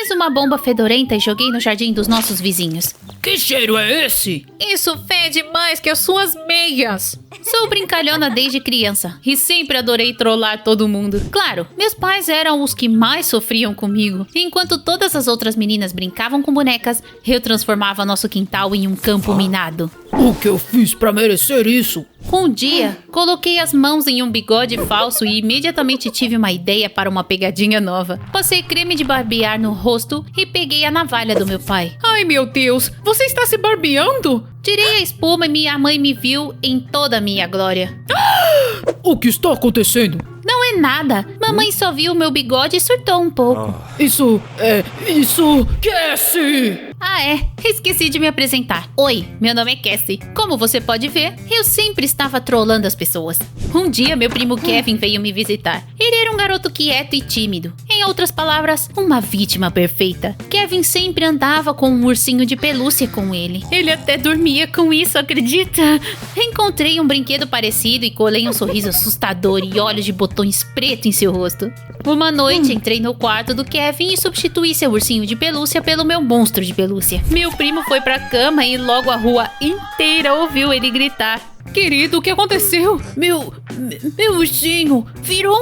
Fiz uma bomba fedorenta e joguei no jardim dos nossos vizinhos. Que cheiro é esse? Isso fede mais que as suas meias. Sou brincalhona desde criança e sempre adorei trollar todo mundo. Claro, meus pais eram os que mais sofriam comigo. Enquanto todas as outras meninas brincavam com bonecas, eu transformava nosso quintal em um campo minado. O que eu fiz pra merecer isso? Um dia, coloquei as mãos em um bigode falso e imediatamente tive uma ideia para uma pegadinha nova. Passei creme de barbear no rosto e peguei a navalha do meu pai. Ai, meu Deus, você está se barbeando? Tirei a espuma e minha mãe me viu em toda a minha glória. O que está acontecendo? Não é nada. Mamãe só viu o meu bigode e surtou um pouco. Isso. Cassie! Ah, é. Esqueci de me apresentar. Oi, meu nome é Cassie. Como você pode ver, eu sempre estava trollando as pessoas. Um dia, meu primo Kevin veio me visitar. Ele era um garoto quieto e tímido. Em outras palavras, uma vítima perfeita. Kevin sempre andava com um ursinho de pelúcia com ele. Ele até dormia com isso, acredita? Encontrei um brinquedo parecido e colei um sorriso assustador e olhos de botões preto em seu rosto. Uma noite, entrei no quarto do Kevin e substituí seu ursinho de pelúcia pelo meu monstro de pelúcia. Meu primo foi pra cama e logo a rua inteira ouviu ele gritar. Querido, o que aconteceu? Meu ursinho virou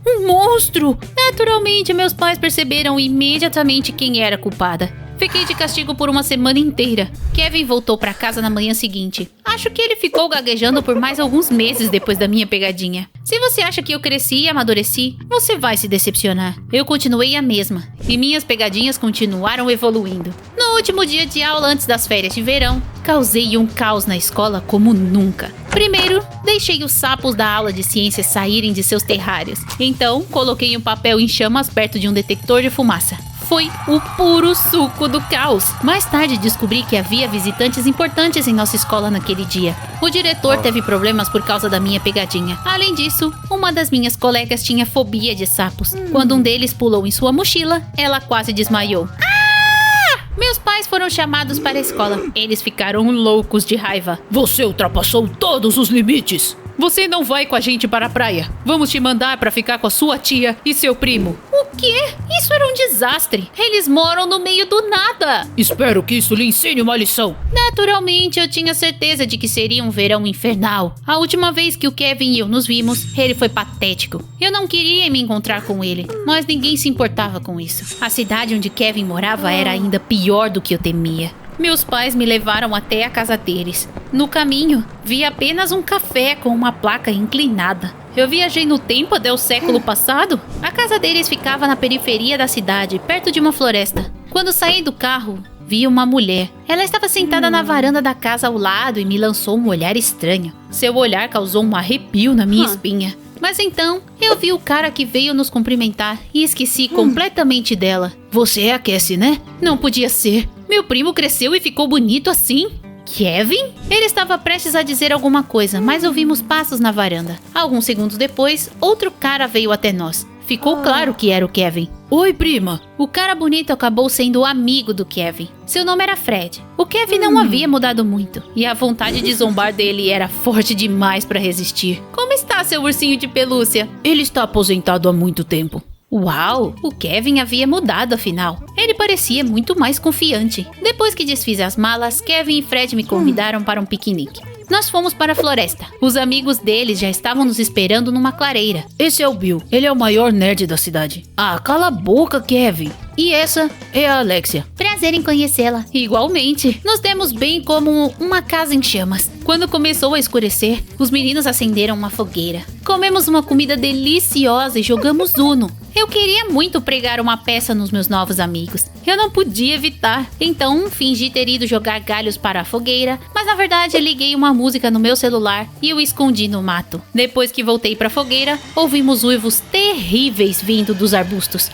um monstro. Naturalmente, meus pais perceberam imediatamente quem era a culpada. Fiquei de castigo por uma semana inteira. Kevin voltou pra casa na manhã seguinte. Acho que ele ficou gaguejando por mais alguns meses depois da minha pegadinha. Se você acha que eu cresci e amadureci, você vai se decepcionar. Eu continuei a mesma, e minhas pegadinhas continuaram evoluindo. No último dia de aula antes das férias de verão, causei um caos na escola como nunca. Primeiro, deixei os sapos da aula de ciências saírem de seus terrários. Então, coloquei um papel em chamas perto de um detector de fumaça. Foi o puro suco do caos. Mais tarde descobri que havia visitantes importantes em nossa escola naquele dia. O diretor teve problemas por causa da minha pegadinha. Além disso, uma das minhas colegas tinha fobia de sapos. Quando um deles pulou em sua mochila, ela quase desmaiou. Meus pais foram chamados para a escola. Eles ficaram loucos de raiva. Você ultrapassou todos os limites. Você não vai com a gente para a praia. Vamos te mandar para ficar com a sua tia e seu primo. O quê? Isso era um desastre. Eles moram no meio do nada. Espero que isso lhe ensine uma lição. Naturalmente, eu tinha certeza de que seria um verão infernal. A última vez que o Kevin e eu nos vimos, ele foi patético. Eu não queria me encontrar com ele, mas ninguém se importava com isso. A cidade onde Kevin morava era ainda pior do que eu temia. Meus pais me levaram até a casa deles. No caminho, vi apenas um café com uma placa inclinada. Eu viajei no tempo até o século passado? A casa deles ficava na periferia da cidade, perto de uma floresta. Quando saí do carro, vi uma mulher. Ela estava sentada na varanda da casa ao lado e me lançou um olhar estranho. Seu olhar causou um arrepio na minha espinha. Mas então, eu vi o cara que veio nos cumprimentar e esqueci completamente dela. Você é a Cassie, né? Não podia ser. Meu primo cresceu e ficou bonito assim? Kevin? Ele estava prestes a dizer alguma coisa, mas ouvimos passos na varanda. Alguns segundos depois, outro cara veio até nós. Ficou claro que era o Kevin. Oi, prima. O cara bonito acabou sendo amigo do Kevin. Seu nome era Fred. O Kevin não havia mudado muito, e a vontade de zombar dele era forte demais para resistir. Como está seu ursinho de pelúcia? Ele está aposentado há muito tempo. Uau, o Kevin havia mudado afinal. Ele parecia muito mais confiante. Depois que desfiz as malas, Kevin e Fred me convidaram para um piquenique. Nós fomos para a floresta. Os amigos deles já estavam nos esperando numa clareira. Esse é o Bill. Ele é o maior nerd da cidade. Ah, cala a boca, Kevin. E essa é a Alexia. Prazer em conhecê-la. Igualmente. Nos demos bem como uma casa em chamas. Quando começou a escurecer, os meninos acenderam uma fogueira. Comemos uma comida deliciosa e jogamos Uno. Eu queria muito pregar uma peça nos meus novos amigos. Eu não podia evitar. Então, fingi ter ido jogar galhos para a fogueira, mas na verdade liguei uma música no meu celular e o escondi no mato. Depois que voltei para a fogueira, ouvimos uivos terríveis vindo dos arbustos.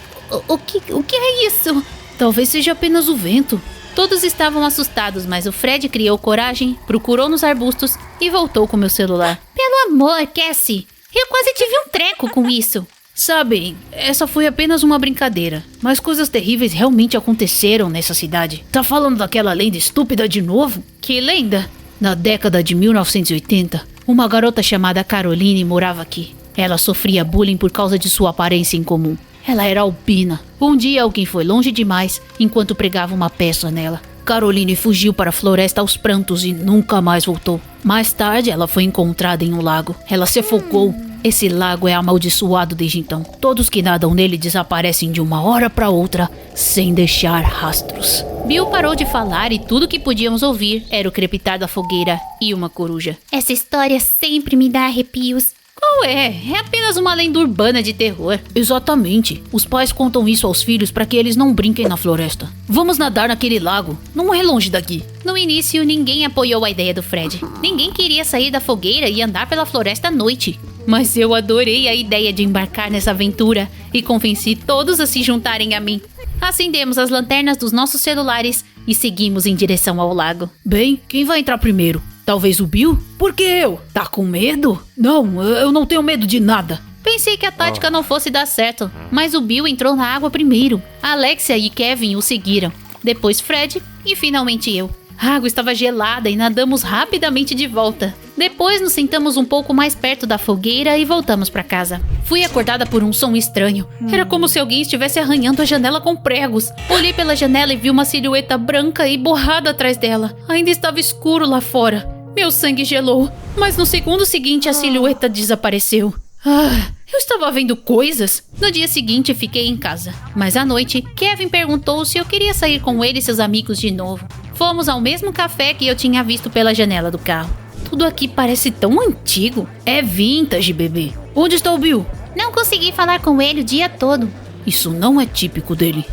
O que é isso? Talvez seja apenas o vento. Todos estavam assustados, mas o Fred criou coragem, procurou nos arbustos e voltou com meu celular. Pelo amor, Cassie, eu quase tive um treco com isso. Sabem, essa foi apenas uma brincadeira, mas coisas terríveis realmente aconteceram nessa cidade. Tá falando daquela lenda estúpida de novo? Que lenda? Na década de 1980, uma garota chamada Caroline morava aqui. Ela sofria bullying por causa de sua aparência incomum. Ela era albina. Um dia alguém foi longe demais enquanto pregava uma peça nela. Caroline fugiu para a floresta aos prantos e nunca mais voltou. Mais tarde, ela foi encontrada em um lago. Ela se afogou. Esse lago é amaldiçoado desde então. Todos que nadam nele desaparecem de uma hora para outra, sem deixar rastros. Bill parou de falar e tudo que podíamos ouvir era o crepitar da fogueira e uma coruja. Essa história sempre me dá arrepios. Qual é? É apenas uma lenda urbana de terror. Exatamente. Os pais contam isso aos filhos para que eles não brinquem na floresta. Vamos nadar naquele lago. Não é longe daqui. No início, ninguém apoiou a ideia do Fred. Ninguém queria sair da fogueira e andar pela floresta à noite. Mas eu adorei a ideia de embarcar nessa aventura e convenci todos a se juntarem a mim. Acendemos as lanternas dos nossos celulares e seguimos em direção ao lago. Bem, quem vai entrar primeiro? Talvez o Bill? Por que eu? Tá com medo? Não, eu não tenho medo de nada. Pensei que a tática não fosse dar certo, mas o Bill entrou na água primeiro. Alexia e Kevin o seguiram. Depois Fred e finalmente eu. A água estava gelada e nadamos rapidamente de volta. Depois nos sentamos um pouco mais perto da fogueira e voltamos para casa. Fui acordada por um som estranho. Era como se alguém estivesse arranhando a janela com pregos. Olhei pela janela e vi uma silhueta branca e borrada atrás dela. Ainda estava escuro lá fora. Meu sangue gelou, mas no segundo seguinte a silhueta desapareceu. Eu estava vendo coisas. No dia seguinte fiquei em casa. Mas à noite, Kevin perguntou se eu queria sair com ele e seus amigos de novo. Fomos ao mesmo café que eu tinha visto pela janela do carro. Tudo aqui parece tão antigo. É vintage, bebê. Onde está o Bill? Não consegui falar com ele o dia todo. Isso não é típico dele.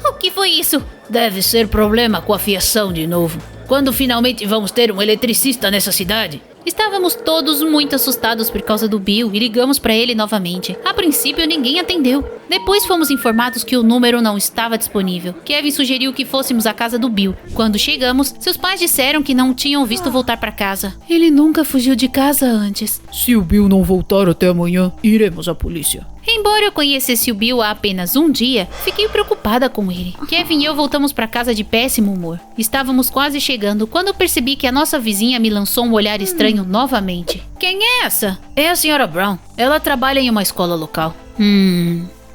O que foi isso? Deve ser problema com a fiação de novo. Quando finalmente vamos ter um eletricista nessa cidade? Estávamos todos muito assustados por causa do Bill e ligamos para ele novamente. A princípio, ninguém atendeu. Depois fomos informados que o número não estava disponível. Kevin sugeriu que fôssemos à casa do Bill. Quando chegamos, seus pais disseram que não tinham visto voltar para casa. Ele nunca fugiu de casa antes. Se o Bill não voltar até amanhã, iremos à polícia. Embora eu conhecesse o Bill há apenas um dia, fiquei preocupada com ele. Kevin e eu voltamos para casa de péssimo humor. Estávamos quase chegando quando eu percebi que a nossa vizinha me lançou um olhar estranho novamente. Quem é essa? É a Sra. Brown. Ela trabalha em uma escola local.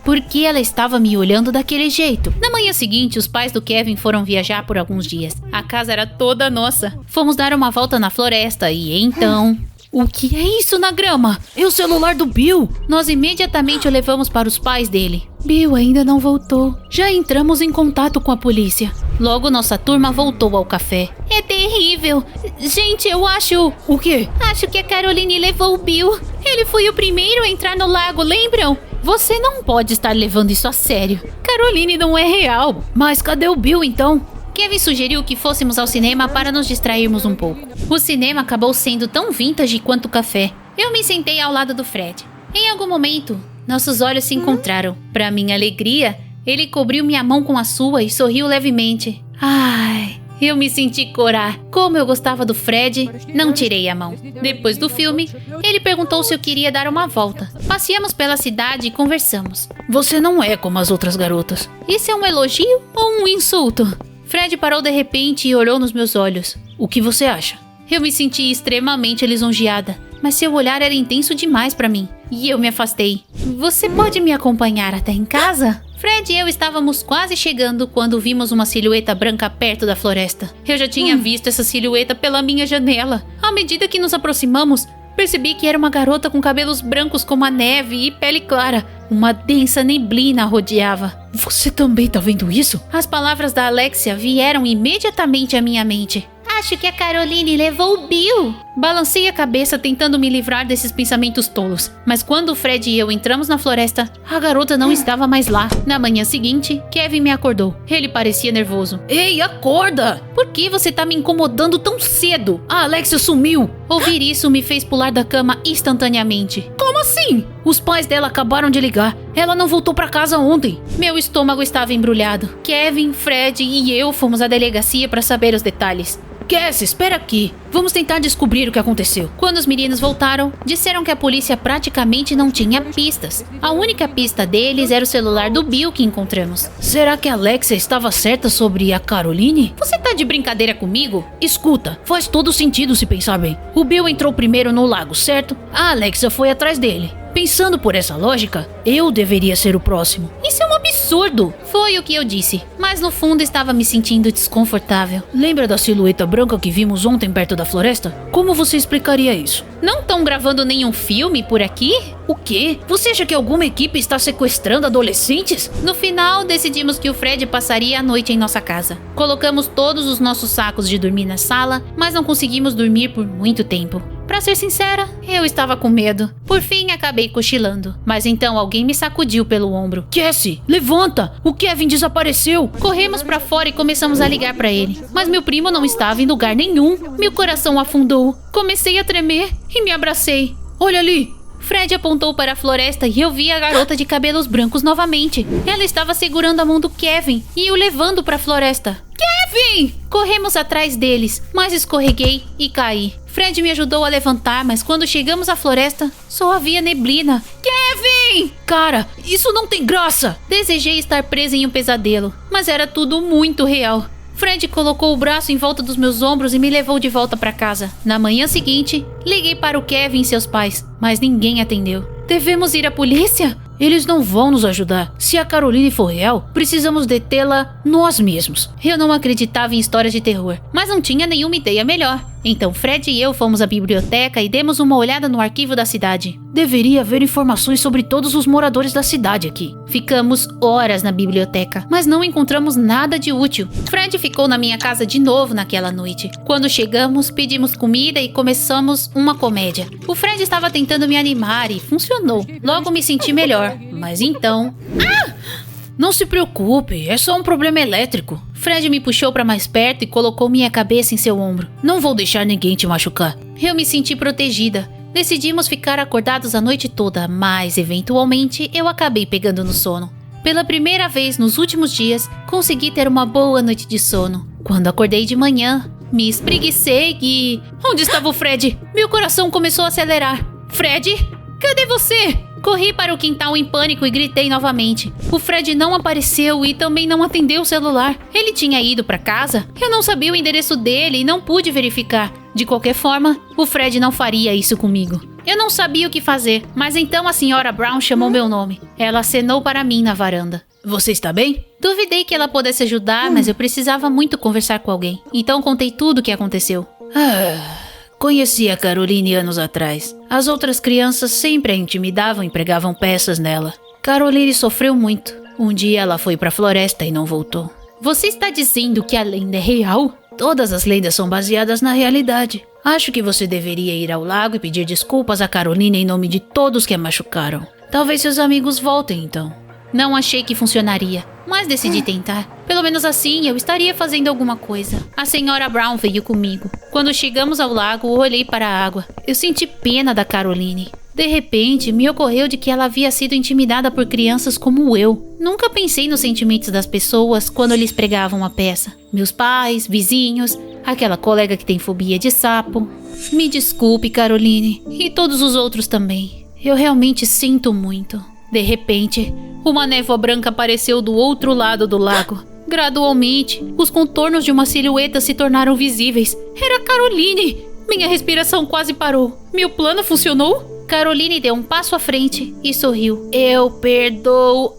Por que ela estava me olhando daquele jeito? Na manhã seguinte, os pais do Kevin foram viajar por alguns dias. A casa era toda nossa. Fomos dar uma volta na floresta e então... O que é isso na grama? É o celular do Bill. Nós imediatamente o levamos para os pais dele. Bill ainda não voltou. Já entramos em contato com a polícia. Logo nossa turma voltou ao café. É terrível. Gente, eu acho... O quê? Acho que a Caroline levou o Bill. Ele foi o primeiro a entrar no lago, lembram? Você não pode estar levando isso a sério. Caroline não é real. Mas cadê o Bill então? Kevin sugeriu que fôssemos ao cinema para nos distrairmos um pouco. O cinema acabou sendo tão vintage quanto o café. Eu me sentei ao lado do Fred. Em algum momento, nossos olhos se encontraram. Para minha alegria, ele cobriu minha mão com a sua e sorriu levemente. Ai, eu me senti corar. Como eu gostava do Fred, não tirei a mão. Depois do filme, ele perguntou se eu queria dar uma volta. Passeamos pela cidade e conversamos. Você não é como as outras garotas. Isso é um elogio ou um insulto? Fred parou de repente e olhou nos meus olhos. O que você acha? Eu me senti extremamente lisonjeada, mas seu olhar era intenso demais para mim. E eu me afastei. Você pode me acompanhar até em casa? Fred e eu estávamos quase chegando quando vimos uma silhueta branca perto da floresta. Eu já tinha visto essa silhueta pela minha janela. À medida que nos aproximamos, percebi que era uma garota com cabelos brancos como a neve e pele clara. Uma densa neblina a rodeava. Você também tá vendo isso? As palavras da Alexia vieram imediatamente à minha mente. Acho que a Caroline levou o Bill. Balancei a cabeça tentando me livrar desses pensamentos tolos. Mas quando o Fred e eu entramos na floresta, a garota não estava mais lá. Na manhã seguinte, Kevin me acordou. Ele parecia nervoso. Ei, acorda! Por que você tá me incomodando tão cedo? A Alexia sumiu! Ouvir isso me fez pular da cama instantaneamente. Como assim? Os pais dela acabaram de ligar. Ela não voltou pra casa ontem. Meu estômago estava embrulhado. Kevin, Fred e eu fomos à delegacia para saber os detalhes. Cass, espera aqui. Vamos tentar descobrir o que aconteceu. Quando os meninos voltaram, disseram que a polícia praticamente não tinha pistas. A única pista deles era o celular do Bill que encontramos. Será que a Alexia estava certa sobre a Caroline? Você tá de brincadeira comigo? Escuta, faz todo sentido se pensar bem. O Bill entrou primeiro no lago, certo? A Alexia foi atrás dele. Pensando por essa lógica, eu deveria ser o próximo. Isso é um absurdo! Foi o que eu disse, mas no fundo estava me sentindo desconfortável. Lembra da silhueta branca que vimos ontem perto da floresta? Como você explicaria isso? Não estão gravando nenhum filme por aqui? O quê? Você acha que alguma equipe está sequestrando adolescentes? No final, decidimos que o Fred passaria a noite em nossa casa. Colocamos todos os nossos sacos de dormir na sala, mas não conseguimos dormir por muito tempo. Pra ser sincera, eu estava com medo. Por fim, acabei cochilando. Mas então alguém me sacudiu pelo ombro. Cassie, levanta! O Kevin desapareceu! Corremos pra fora e começamos a ligar pra ele. Mas meu primo não estava em lugar nenhum. Meu coração afundou. Comecei a tremer e me abracei. Olha ali! Fred apontou para a floresta e eu vi a garota de cabelos brancos novamente. Ela estava segurando a mão do Kevin e o levando para a floresta. Kevin! Corremos atrás deles, mas escorreguei e caí. Fred me ajudou a levantar, mas quando chegamos à floresta, só havia neblina. Kevin! Cara, isso não tem graça! Desejei estar presa em um pesadelo, mas era tudo muito real. Fred colocou o braço em volta dos meus ombros e me levou de volta para casa. Na manhã seguinte, liguei para o Kevin e seus pais, mas ninguém atendeu. Devemos ir à polícia? Eles não vão nos ajudar. Se a Caroline for real, precisamos detê-la nós mesmos. Eu não acreditava em histórias de terror, mas não tinha nenhuma ideia melhor. Então Fred e eu fomos à biblioteca e demos uma olhada no arquivo da cidade. Deveria haver informações sobre todos os moradores da cidade aqui. Ficamos horas na biblioteca, mas não encontramos nada de útil. Fred ficou na minha casa de novo naquela noite. Quando chegamos, pedimos comida e começamos uma comédia. O Fred estava tentando me animar e funcionou. Logo me senti melhor, mas então... Não se preocupe, é só um problema elétrico. Fred me puxou para mais perto e colocou minha cabeça em seu ombro. Não vou deixar ninguém te machucar. Eu me senti protegida. Decidimos ficar acordados a noite toda, mas eventualmente eu acabei pegando no sono. Pela primeira vez nos últimos dias, consegui ter uma boa noite de sono. Quando acordei de manhã, me espreguicei e... Onde estava o Fred? Meu coração começou a acelerar. Fred? Cadê você? Corri para o quintal em pânico e gritei novamente. O Fred não apareceu e também não atendeu o celular. Ele tinha ido para casa? Eu não sabia o endereço dele e não pude verificar. De qualquer forma, o Fred não faria isso comigo. Eu não sabia o que fazer, mas então a senhora Brown chamou meu nome. Ela acenou para mim na varanda. Você está bem? Duvidei que ela pudesse ajudar, mas eu precisava muito conversar com alguém. Então contei tudo o que aconteceu. Conheci a Caroline anos atrás. As outras crianças sempre a intimidavam e pregavam peças nela. Caroline sofreu muito. Um dia ela foi para a floresta e não voltou. Você está dizendo que a lenda é real? Todas as lendas são baseadas na realidade. Acho que você deveria ir ao lago e pedir desculpas a Caroline em nome de todos que a machucaram. Talvez seus amigos voltem então. Não achei que funcionaria, mas decidi tentar. Pelo menos assim eu estaria fazendo alguma coisa. A senhora Brown veio comigo. Quando chegamos ao lago, olhei para a água. Eu senti pena da Caroline. De repente, me ocorreu de que ela havia sido intimidada por crianças como eu. Nunca pensei nos sentimentos das pessoas quando lhes pregavam a peça. Meus pais, vizinhos, aquela colega que tem fobia de sapo. Me desculpe, Caroline, e todos os outros também. Eu realmente sinto muito. De repente, uma névoa branca apareceu do outro lado do lago. Gradualmente, os contornos de uma silhueta se tornaram visíveis. Era Caroline! Minha respiração quase parou. Meu plano funcionou? Caroline deu um passo à frente e sorriu. Eu perdoo...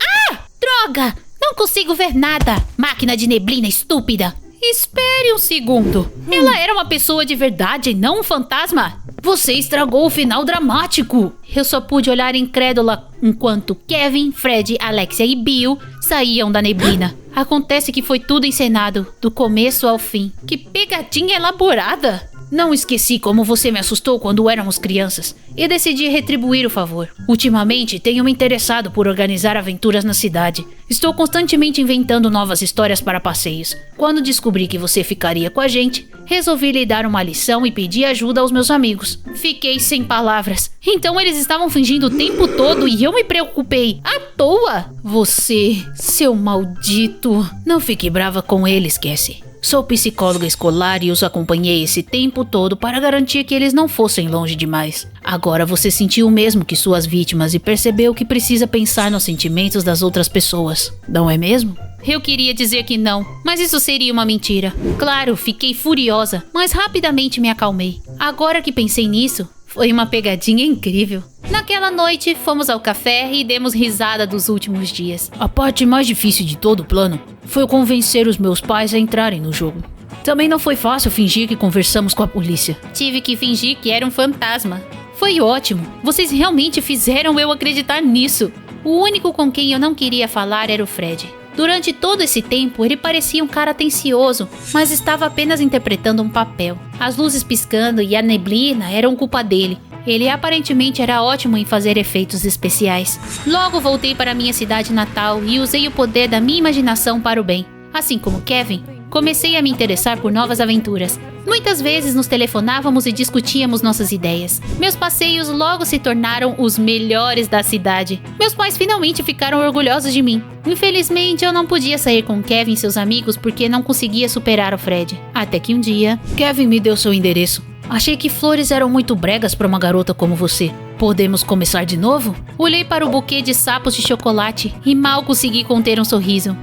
Droga! Não consigo ver nada! Máquina de neblina estúpida! Espere um segundo. Ela era uma pessoa de verdade e não um fantasma? Você estragou o final dramático! Eu só pude olhar incrédula enquanto Kevin, Fred, Alexia e Bill saíam da neblina. Acontece que foi tudo encenado, do começo ao fim. Que pegadinha elaborada! Não esqueci como você me assustou quando éramos crianças e decidi retribuir o favor. Ultimamente, tenho me interessado por organizar aventuras na cidade. Estou constantemente inventando novas histórias para passeios. Quando descobri que você ficaria com a gente, resolvi lhe dar uma lição e pedir ajuda aos meus amigos. Fiquei sem palavras. Então eles estavam fingindo o tempo todo e eu me preocupei. À toa! Você, seu maldito. Não fique brava com eles, Cassie. Sou psicóloga escolar e os acompanhei esse tempo todo para garantir que eles não fossem longe demais. Agora você sentiu o mesmo que suas vítimas e percebeu que precisa pensar nos sentimentos das outras pessoas, não é mesmo? Eu queria dizer que não, mas isso seria uma mentira. Claro, fiquei furiosa, mas rapidamente me acalmei. Agora que pensei nisso, foi uma pegadinha incrível. Naquela noite, fomos ao café e demos risada dos últimos dias. A parte mais difícil de todo o plano foi convencer os meus pais a entrarem no jogo. Também não foi fácil fingir que conversamos com a polícia. Tive que fingir que era um fantasma. Foi ótimo. Vocês realmente fizeram eu acreditar nisso. O único com quem eu não queria falar era o Fred. Durante todo esse tempo, ele parecia um cara atencioso, mas estava apenas interpretando um papel. As luzes piscando e a neblina eram culpa dele. Ele aparentemente era ótimo em fazer efeitos especiais. Logo voltei para minha cidade natal e usei o poder da minha imaginação para o bem. Assim como Kevin, comecei a me interessar por novas aventuras. Muitas vezes nos telefonávamos e discutíamos nossas ideias. Meus passeios logo se tornaram os melhores da cidade. Meus pais finalmente ficaram orgulhosos de mim. Infelizmente, eu não podia sair com Kevin e seus amigos porque não conseguia superar o Fred. Até que um dia, Kevin me deu seu endereço. Achei que flores eram muito bregas para uma garota como você. Podemos começar de novo? olhei para o buquê de sapos de chocolate e mal consegui conter um sorriso.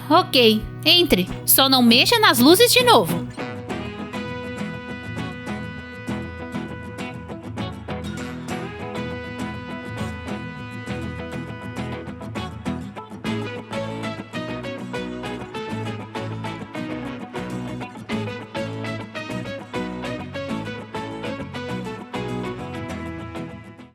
Ok, entre. Só não mexa nas luzes de novo.